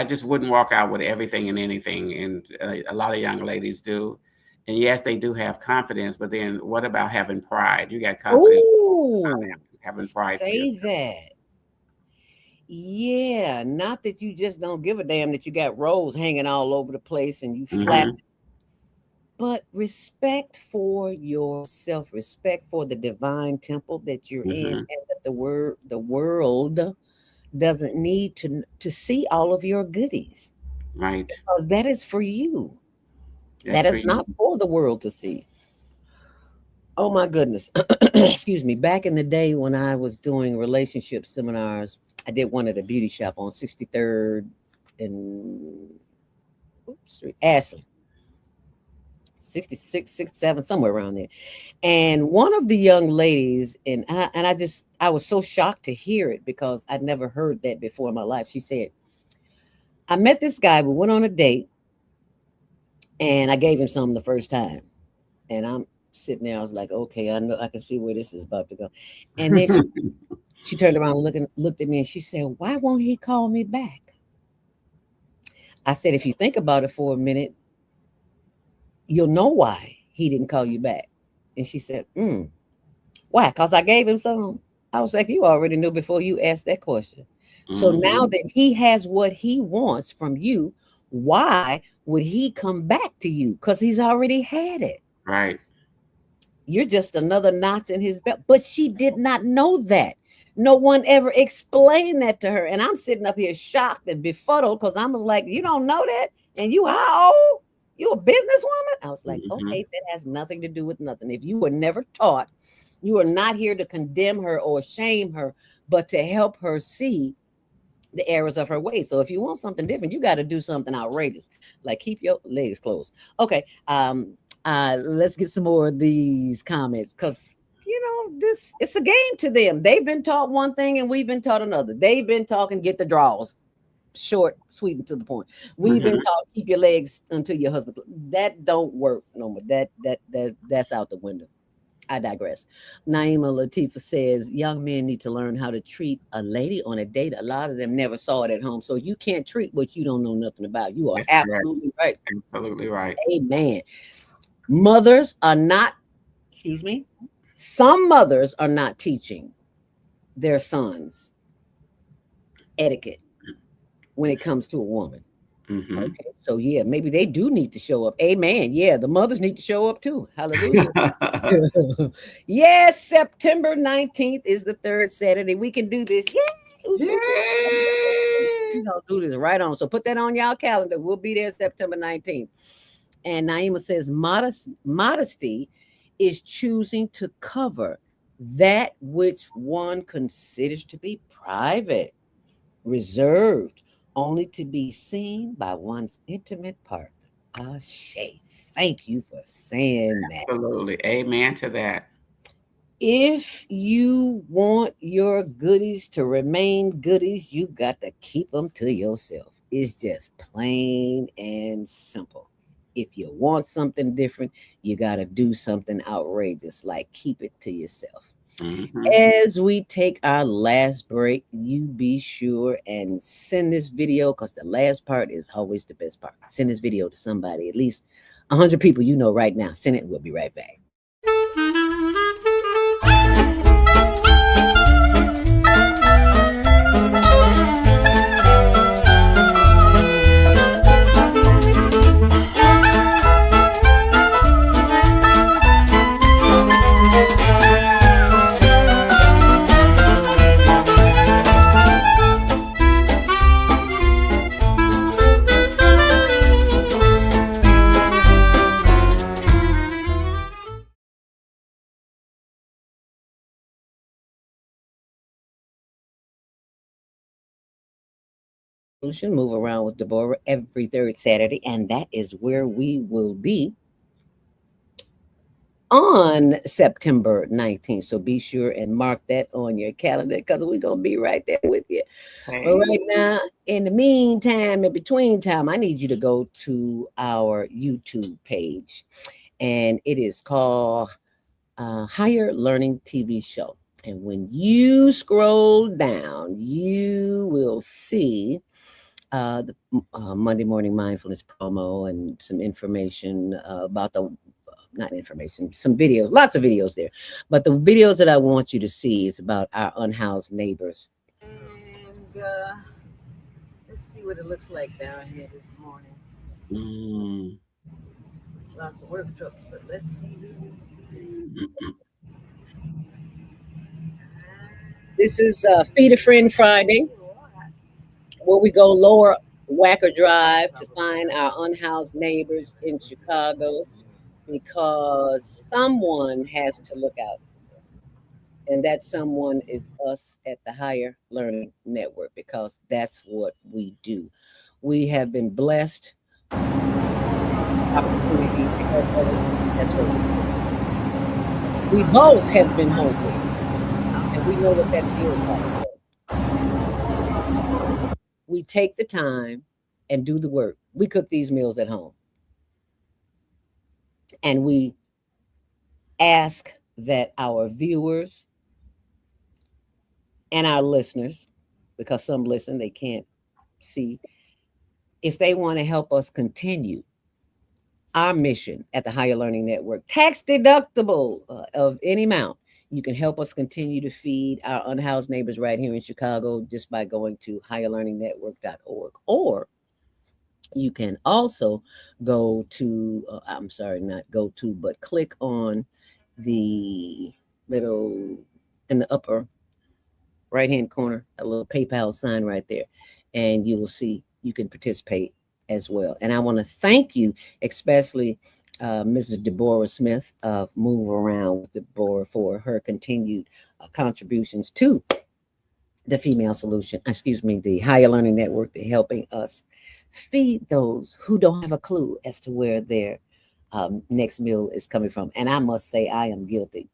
just wouldn't walk out with everything and anything, and a lot of young ladies do. And yes, they do have confidence, but then what about having pride? You got confidence, Ooh, having pride for say yourself. that. Yeah, not that you just don't give a damn that you got rolls hanging all over the place and you flap, Hmm. but respect for yourself, respect for the divine temple that you're in, Hmm. and that the world doesn't need to see all of your goodies Right. because that is for you. That's That for is you. not for the world to see. Oh my goodness. Excuse me. Back in the day when I was doing relationship seminars, I did one at a beauty shop on 63rd and Street, Ashley, 66, 67, somewhere around there. And one of the young ladies, I was so shocked to hear it because I'd never heard that before in my life. She said, I met this guy, we went on a date, and I gave him something the first time. And I'm sitting there, I was like, okay, I know I can see where this is about to go. And then she turned around and looked at me and she said, why won't he call me back? I said, if you think about it for a minute, you'll know why he didn't call you back. And she said, why? Because I gave him some. I was like, you already knew before you asked that question. So now that he has what he wants from you, why would he come back to you? Because he's already had it. Right. You're just another notch in his belt. But she did not know that. No one ever explained that to her. And I'm sitting up here shocked and befuddled because I was like, you don't know that? And you how old? You a businesswoman? I was like, okay, that has nothing to do with nothing. If you were never taught, you are not here to condemn her or shame her, but to help her see the errors of her ways. So if you want something different, you got to do something outrageous, like keep your legs closed. Okay, let's get some more of these comments because this it's a game to them. They've been taught one thing and we've been taught another. They've been talking get the draws short, sweet, and to the point. We've been taught keep your legs until your husband. That don't work no more. That's out the window. I digress. Naima Latifa says young men need to learn how to treat a lady on a date. A lot of them never saw it at home. So you can't treat what you don't know nothing about. You are absolutely right. Absolutely right. Amen. Mothers are not, excuse me, some mothers are not teaching their sons etiquette when it comes to a woman. Okay, so yeah, maybe they do need to show up. Amen. Yeah, the mothers need to show up too. Hallelujah. Yes, September 19th is the third Saturday. We can do this. Yay! We're gonna do this right on. So put that on y'all calendar. We'll be there September 19th. And Naima says modesty is choosing to cover that which one considers to be private, reserved, only to be seen by one's intimate partner. Ashe. Thank you for saying that. Absolutely. Amen to that. If you want your goodies to remain goodies, you got to keep them to yourself. It's just plain and simple. If you want something different, you got to do something outrageous, like keep it to yourself. As we take our last break, you be sure and send this video because the last part is always the best part. Send this video to somebody, at least 100 people you know right now. Send it. We'll be right back. Move around with Deborah every third Saturday, and that is where we will be on September 19th. So be sure and mark that on your calendar because we're going to be right there with you. But right now, in the meantime, in between time, I need you to go to our YouTube page, and it is called Higher Learning TV Show. And when you scroll down, you will see the Monday Morning Mindfulness promo and some information about not information, some videos, lots of videos there. But the videos that I want you to see is about our unhoused neighbors. And let's see what it looks like down here this morning. Lots of work trucks, but let's see. This is Feed a Friend Friday, where we go lower Wacker Drive to find our unhoused neighbors in Chicago. because someone has to look out. And that someone is us at the Higher Learning Network because that's what we do. We have been blessed opportunity to help others. That's what we do. We both have been hungry, and we know what that feels like. So we take the time and do the work. We cook these meals at home, and we ask that our viewers and our listeners, because some listen, they can't see, if they want to help us continue our mission at the Higher Learning Network, tax deductible of any amount. You can help us continue to feed our unhoused neighbors right here in Chicago just by going to higherlearningnetwork.org. Or you can also go to, I'm sorry, not go to, but click on the little in the upper right hand corner, a little PayPal sign right there, and you will see you can participate as well. And I want to thank you, especially Mrs. Deborah Smith of Move Around with Deborah for her continued contributions to the Female Solution, excuse me, the Higher Learning Network, to helping us feed those who don't have a clue as to where their next meal is coming from. And I must say, I am guilty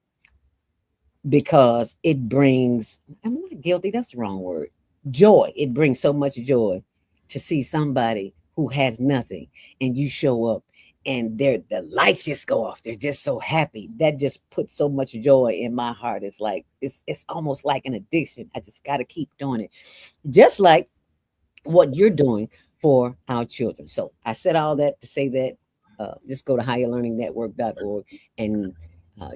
because it brings, I'm not guilty, that's the wrong word, joy. It brings so much joy to see somebody who has nothing and you show up and the lights just go off. They're just so happy. That just puts so much joy in my heart. It's like it's almost like an addiction. I just got to keep doing it. Just like what you're doing for our children. So I said all that to say that just go to higherlearningnetwork.org and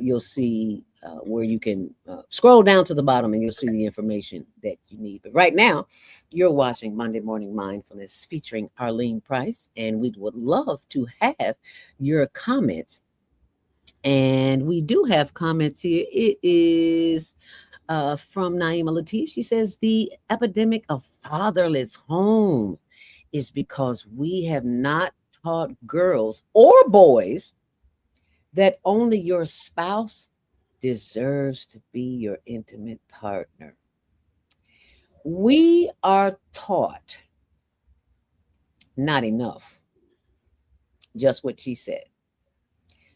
you'll see where you can scroll down to the bottom and you'll see the information that you need. But right now, you're watching Monday Morning Mindfulness featuring Arlene Price, and we would love to have your comments. And we do have comments here. It is from Naima Latif. She says the epidemic of fatherless homes is because we have not taught girls or boys that only your spouse deserves to be your intimate partner. We are taught not enough, just what she said.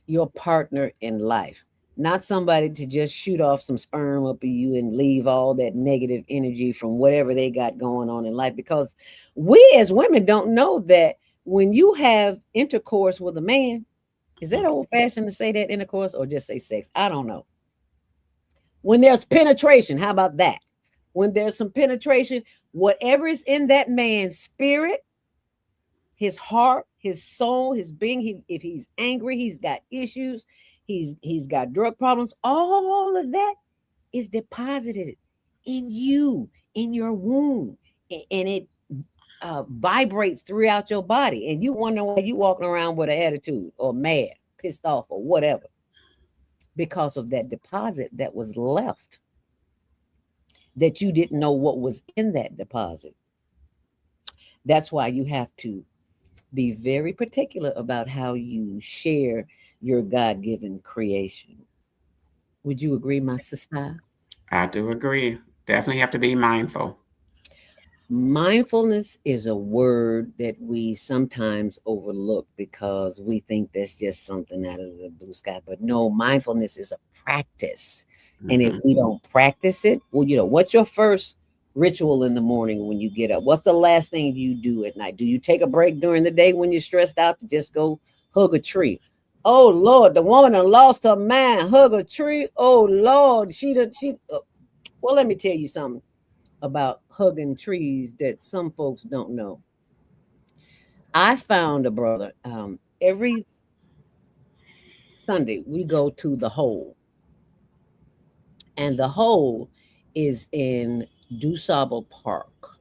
Your partner in life, not somebody to just shoot off some sperm up at you and leave all that negative energy from whatever they got going on in life. Because we as women don't know that when you have intercourse with a man, is that old fashioned to say that intercourse or just say sex? I don't know. When there's penetration, how about that? When there's some penetration, whatever is in that man's spirit, his heart, his soul, his being, if he's angry, he's got issues, he's got drug problems, all of that is deposited in you, in your womb, and it vibrates throughout your body. And you wonder why you walking around with an attitude or mad, pissed off, or whatever, because of that deposit that was left that you didn't know what was in that deposit. That's why you have to be very particular about how you share your God-given creation. Would you agree, my sister? I do agree. Definitely have to be mindful. Mindfulness is a word that we sometimes overlook because we think that's just something out of the blue sky. But no, mindfulness is a practice. And if we don't practice it, well, what's your first ritual in the morning when you get up? What's the last thing you do at night? Do you take a break during the day when you're stressed out to just go hug a tree? Oh Lord, the woman done lost her mind. Hug a tree. Oh Lord, well, let me tell you something about hugging trees that some folks don't know. I found a brother. Every Sunday we go to the Hole, and the Hole is in DuSable Park.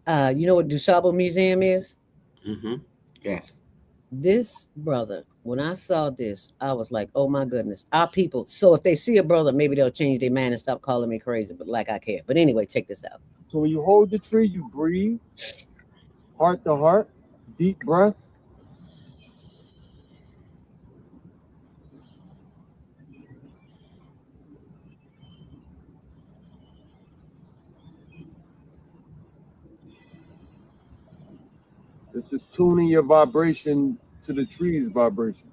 You know what DuSable Museum is? Mm-hmm. Yes. This brother, when I saw this, I was like, oh my goodness, our people. So if they see a brother, maybe they'll change their mind and stop calling me crazy, but like I care. But anyway, check this out. So when you hold the tree, you breathe, heart to heart, deep breath, It's just tuning your vibration to the tree's vibration.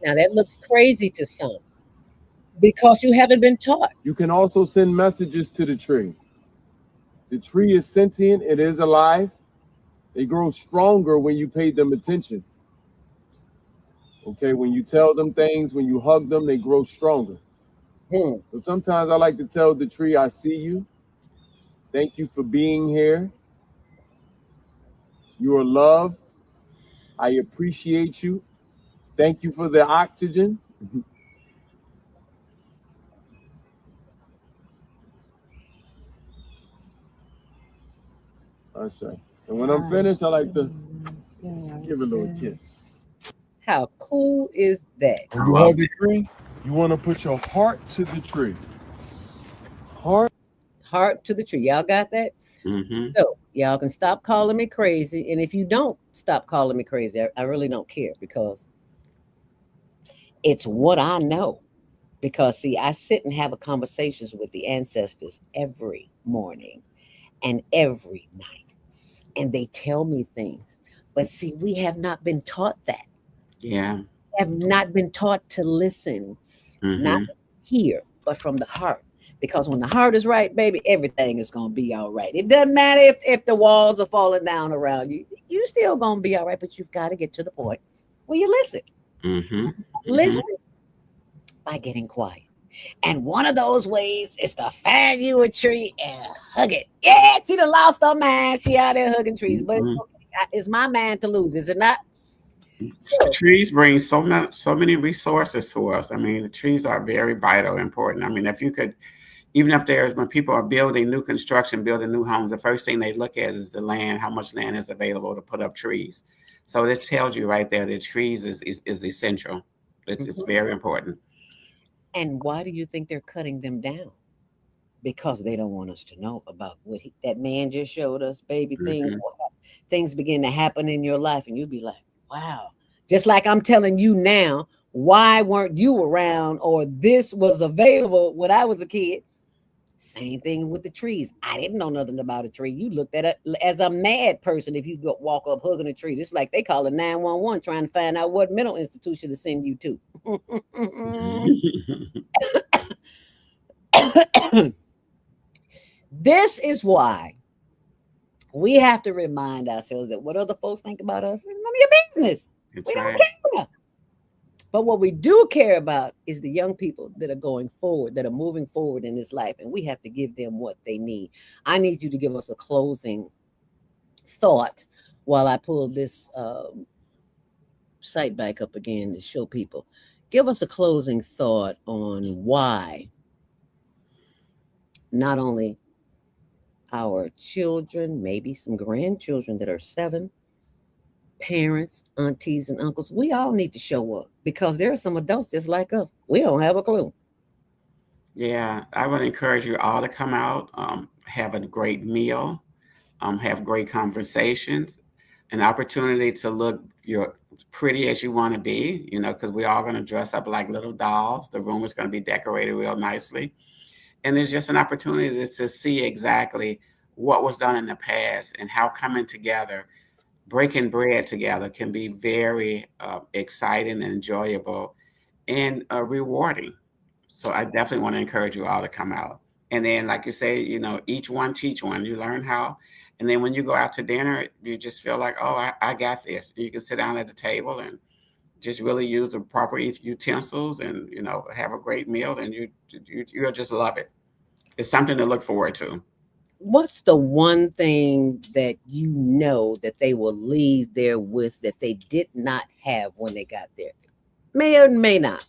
Now that looks crazy to some because you haven't been taught. You can also send messages to the tree. The tree is sentient, it is alive. They grow stronger when you pay them attention. Okay, when you tell them things, when you hug them, they grow stronger. But sometimes I like to tell the tree, I see you. Thank you for being here. You are loved. I appreciate you. Thank you for the oxygen. I say. And when I'm finished, I like to give a little kiss. How cool is that? When you hug the tree, you want to put your heart to the tree. Heart to the tree. Y'all got that? So y'all can stop calling me crazy. And if you don't stop calling me crazy, I really don't care because it's what I know. Because see, I sit and have a conversations with the ancestors every morning and every night. And they tell me things. But see, we have not been taught that. Yeah. Have not been taught to listen, not hear, but from the heart. Because when the heart is right, baby, everything is going to be all right. It doesn't matter if the walls are falling down around you. You still going to be all right, but you've got to get to the point where you listen. Listen by getting quiet. And one of those ways is to find you a tree and hug it. Yeah, she done lost her mind. She out there hugging trees. But it's my mind to lose, is it not? So, trees bring so many resources to us. I mean, the trees are very vital, important. I mean, if you could, even if there's, when people are building new construction, building new homes, the first thing they look at is the land, how much land is available to put up trees. So this tells you right there that trees is essential. It's very important. And why do you think they're cutting them down? Because they don't want us to know about what that man just showed us, baby. Things begin to happen in your life, and you'll be like, wow. Just like I'm telling you now, why weren't you around or this was available when I was a kid? Same thing with the trees. I didn't know nothing about a tree. You looked at it as a mad person if you go walk up hugging a tree. It's like they call it 911 trying to find out what mental institution to send you to. This is why we have to remind ourselves that what other folks think about us is none of your business. We don't care. But what we do care about is the young people that are going forward, that are moving forward in this life, and we have to give them what they need. I need you to give us a closing thought while I pull this site back up again to show people. Give us a closing thought on why not only our children, maybe some grandchildren that are 7, parents, aunties, and uncles, we all need to show up because there are some adults just like us. We don't have a clue. Yeah, I would encourage you all to come out, have a great meal, have great conversations, an opportunity to look pretty as you want to be, because we're all going to dress up like little dolls. The room is going to be decorated real nicely. And there's just an opportunity to see exactly what was done in the past and how coming together, breaking bread together can be very exciting and enjoyable and rewarding. So I definitely want to encourage you all to come out. And then, like you say, each one teach one. You learn how. And then when you go out to dinner, you just feel like, oh, I got this. And you can sit down at the table and just really use the proper utensils and, have a great meal. And you'll just love it. It's something to look forward to. What's the one thing that that they will leave there with that they did not have when they got there? May or may not.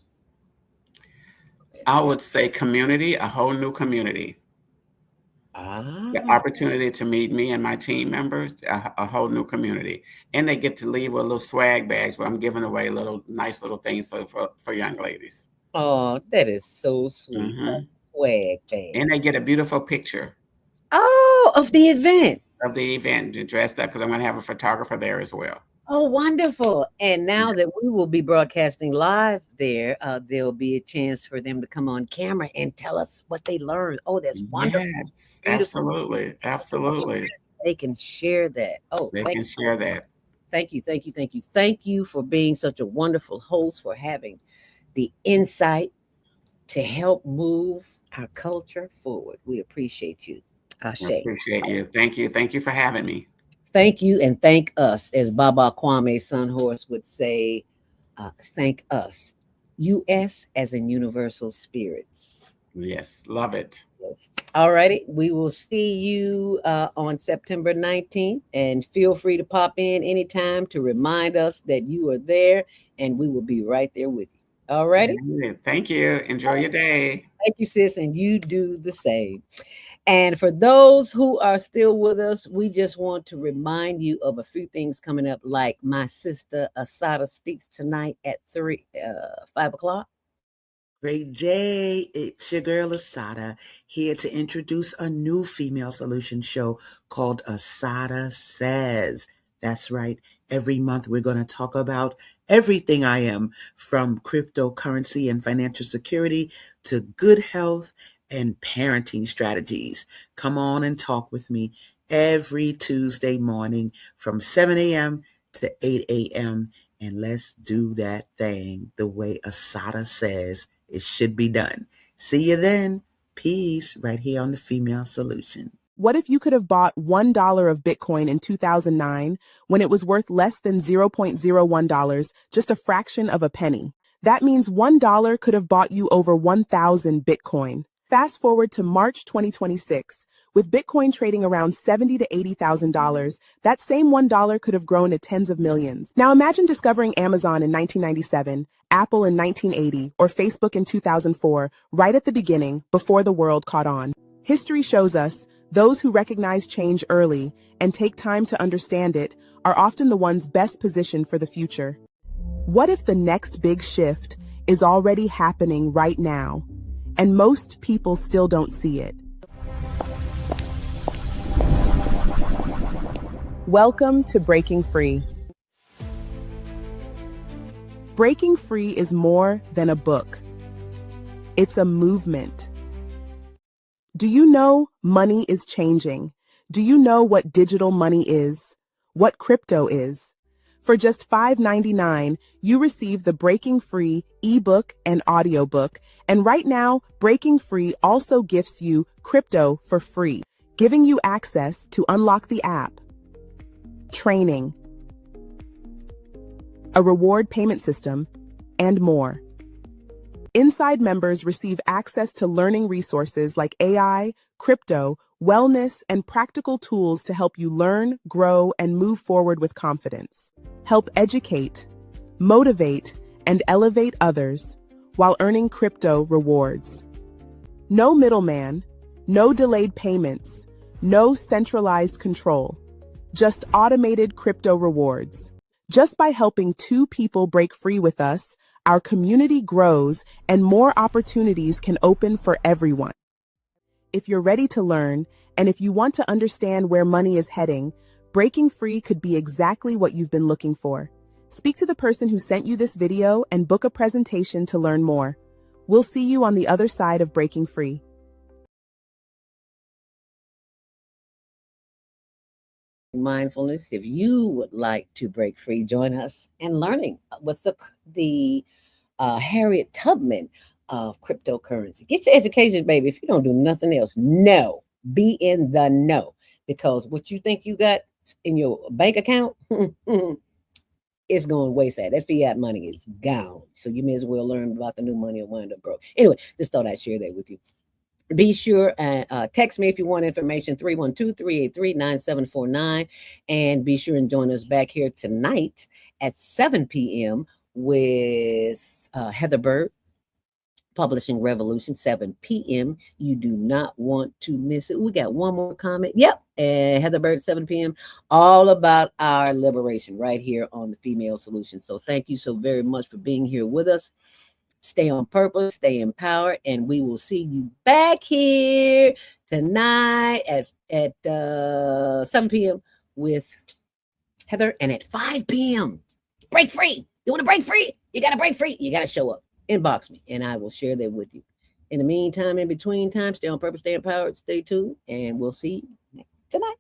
I would say community, a whole new community. The opportunity to meet me and my team members, a whole new community. And they get to leave with little swag bags where I'm giving away nice little things for young ladies. Oh, that is so sweet. Swag bag. And they get a beautiful picture. Oh, of the event. of the event, dressed up, because I'm going to have a photographer there as well. Oh, wonderful. And now that we will be broadcasting live there, there'll be a chance for them to come on camera and tell us what they learned. Oh, that's wonderful. Yes, Beautiful. absolutely. Absolutely. They can share that. Oh, They can share that. Thank you. Thank you. Thank you. Thank you for being such a wonderful host, for having the insight to help move our culture forward. We appreciate you. Ashe. I appreciate you. Thank you. Thank you for having me. Thank you and thank us, as Baba Kwame Sunhorse would say, thank us. U.S. as in universal spirits. Yes, love it. Yes. All righty. We will see you on September 19th, and feel free to pop in anytime to remind us that you are there, and we will be right there with you. All righty. Thank you. Enjoy your day. Thank you, sis, and you do the same. And for those who are still with us, we just want to remind you of a few things coming up, like my sister Asada speaks tonight at 5 o'clock. Great day. It's your girl Asada here to introduce a new female solution show called Asada Says. That's right. Every month we're going to talk about everything I am, from cryptocurrency and financial security to good health and parenting strategies. Come on and talk with me every Tuesday morning from 7 a.m. to 8 a.m. And let's do that thing the way Asada says it should be done. See you then. Peace, right here on the Female Solution. What if you could have bought $1 of Bitcoin in 2009 when it was worth less than $0.01, just a fraction of a penny? That means $1 could have bought you over 1,000 Bitcoin. Fast forward to March 2026. With Bitcoin trading around $70,000 to $80,000, that same $1 could have grown to tens of millions. Now imagine discovering Amazon in 1997, Apple in 1980, or Facebook in 2004, right at the beginning, before the world caught on. History shows us those who recognize change early and take time to understand it are often the ones best positioned for the future. What if the next big shift is already happening right now, and most people still don't see it? Welcome to Breaking Free. Breaking Free is more than a book. It's a movement. Do you know money is changing? Do you know what digital money is? What crypto is? For just $5.99, you receive the Breaking Free ebook and audiobook. And right now, Breaking Free also gifts you crypto for free, giving you access to unlock the app, training, a reward payment system, and more. Inside members receive access to learning resources like AI, crypto, wellness, and practical tools to help you learn, grow, and move forward with confidence. Help educate, motivate, and elevate others while earning crypto rewards. No middleman, no delayed payments, no centralized control, just automated crypto rewards. Just by helping 2 people break free with us, our community grows and more opportunities can open for everyone. If you're ready to learn, and if you want to understand where money is heading, Breaking Free could be exactly what you've been looking for. Speak to the person who sent you this video and book a presentation to learn more. We'll see you on the other side of Breaking Free. Mindfulness. If you would like to break free, join us in learning with the Harriet Tubman of cryptocurrency. Get your education, baby. If you don't do nothing else, be in the know, because what you think you got in your bank account it's going wayside. That fiat money is gone. So you may as well learn about the new money or wind up broke. Anyway, just thought I'd share that with you. Be sure and text me if you want information, 312-383-9749. And be sure and join us back here tonight at 7 p.m. with Heather Bird, Publishing Revolution, 7 p.m. You do not want to miss it. We got one more comment. Yep. And Heather Bird, 7 p.m. All about our liberation right here on the Female Solution. So thank you so very much for being here with us. Stay on purpose, stay empowered, and we will see you back here tonight at at 7 p.m. with Heather, and at 5 p.m. break free. You want to break free? You got to break free. You got to show up. Inbox me, and I will share that with you. In the meantime, in between time, stay on purpose, stay empowered, stay tuned, and we'll see you tonight.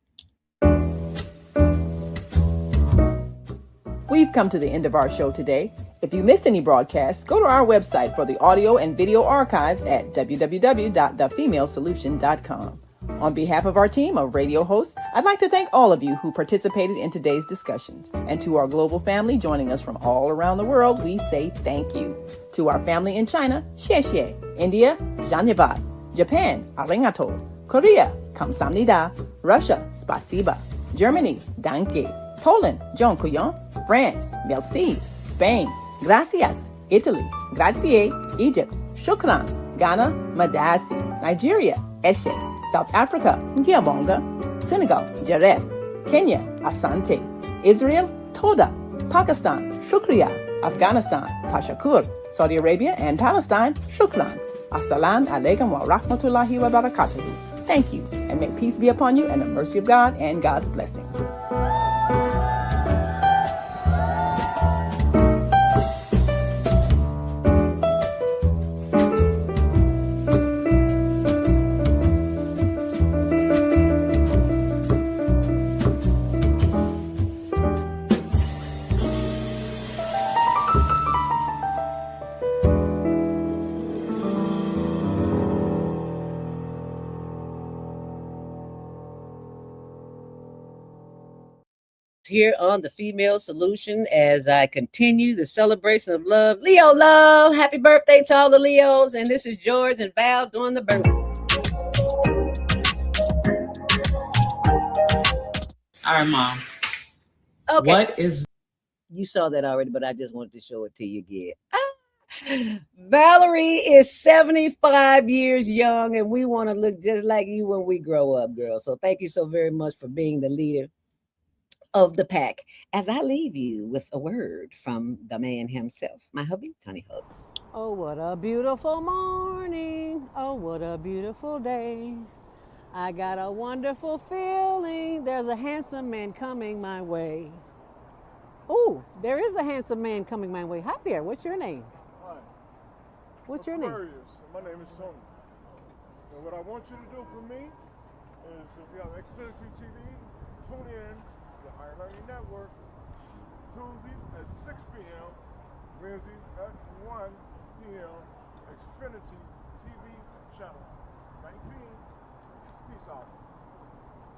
We've come to the end of our show today. If you missed any broadcasts, go to our website for the audio and video archives at www.thefemalesolution.com. On behalf of our team of radio hosts, I'd like to thank all of you who participated in today's discussions. And to our global family joining us from all around the world, we say thank you. To our family in China, xie xie. India, Dhanyavad. Japan, arigato. Korea, kamsamnida. Russia, spasiba. Germany, danke. Poland, dziękuję. France, merci. Spain, gracias. Italy, grazie. Egypt, shukran. Ghana, madasi. Nigeria, eshe. South Africa, ngiyabonga. Senegal, jaref. Kenya, asante. Israel, toda. Pakistan, shukriya. Afghanistan, tashakur. Saudi Arabia and Palestine, shukran. Assalamu alaikum wa rahmatullahi wa barakatuhu. Thank you, and may peace be upon you and the mercy of God and God's blessings. Here on the Female Solution as I continue the celebration of love. Leo love, happy birthday to all the Leos. And this is George and Val doing the birthday. All right, Mom. Okay. What is... You saw that already, but I just wanted to show it to you again. Valerie is 75 years young, and we want to look just like you when we grow up, girl. So thank you so very much for being the leader of the pack. As I leave you with a word from the man himself, my hubby, Tony Hugs. Oh, what a beautiful morning. Oh, what a beautiful day. I got a wonderful feeling. There's a handsome man coming my way. Oh, there is a handsome man coming my way. Hi there. What's your name? Hi. What's your name? My name is Tony. And what I want you to do for me is, if you have Xfinity TV, tune in to the Higher Learning Network Tuesdays at 6 p.m., Wednesdays at 1 p.m., Xfinity TV channel 19. Peace out.